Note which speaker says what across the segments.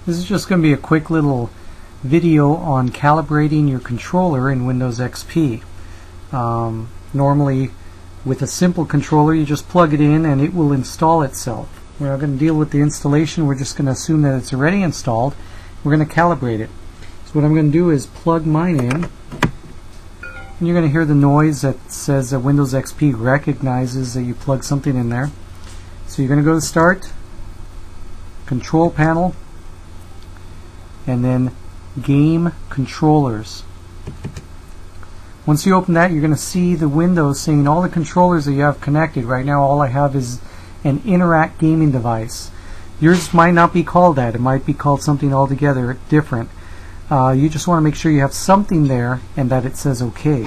Speaker 1: This is just going to be a quick little video on calibrating your controller in Windows XP. Normally with a simple controller you just plug it in and it will install itself. We're not going to deal with the installation, we're just going to assume that it's already installed. We're going to calibrate it. So what I'm going to do is plug mine in, and you're going to hear the noise that says that Windows XP recognizes that you plug something in there. So you're going to go to Start, Control Panel, and then Game Controllers. Once you open that, you're going to see the window saying all the controllers that you have connected. Right now all I have is an Interact gaming device. Yours might not be called that. It might be called something altogether different. You just want to make sure you have something there and that it says OK.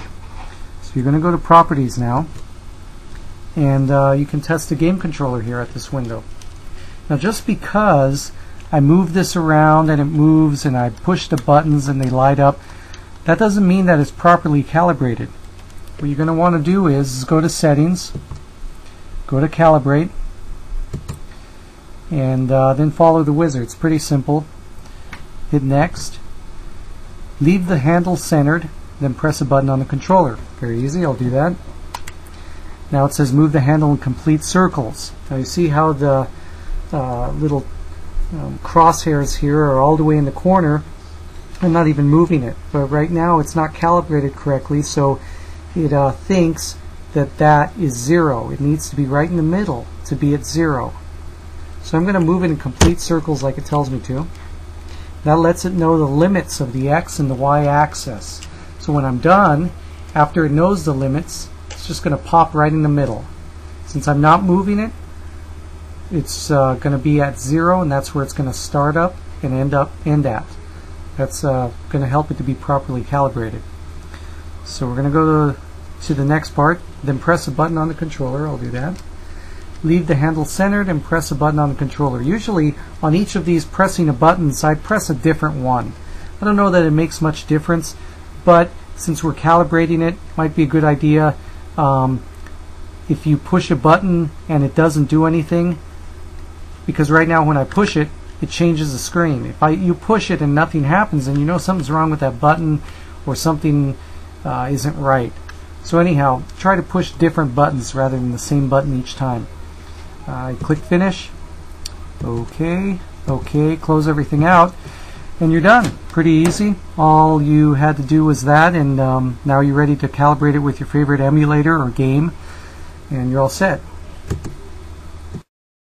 Speaker 1: So you're going to go to Properties now, and you can test the game controller here at this window. Now just because I move this around and it moves and I push the buttons and they light up, that doesn't mean that it's properly calibrated. What you're going to want to do is go to Settings, go to Calibrate, and then follow the wizard. It's pretty simple. Hit Next. Leave the handle centered, then press a button on the controller. Very easy, I'll do that. Now it says move the handle in complete circles. Now you see how the little crosshairs here are all the way in the corner. I'm not even moving it, but right now it's not calibrated correctly, so it thinks that that is 0. It needs to be right in the middle to be at 0. So I'm going to move it in complete circles like it tells me to. That lets it know the limits of the X and the Y axis. So when I'm done, after it knows the limits, it's just going to pop right in the middle. Since I'm not moving it, it's going to be at 0, and that's where it's going to start up and end at. That's going to help it to be properly calibrated. So we're going to go to the next part, then press a button on the controller. I'll do that. Leave the handle centered and press a button on the controller. Usually on each of these pressing a buttons, I press a different one. I don't know that it makes much difference, but since we're calibrating it, might be a good idea if you push a button and it doesn't do anything, because right now when I push it, it changes the screen. If you push it and nothing happens, then you know something's wrong with that button or something isn't right. So anyhow, try to push different buttons rather than the same button each time. Click Finish. OK. Close everything out, and you're done. Pretty easy. All you had to do was that, and now you're ready to calibrate it with your favorite emulator or game, and you're all set.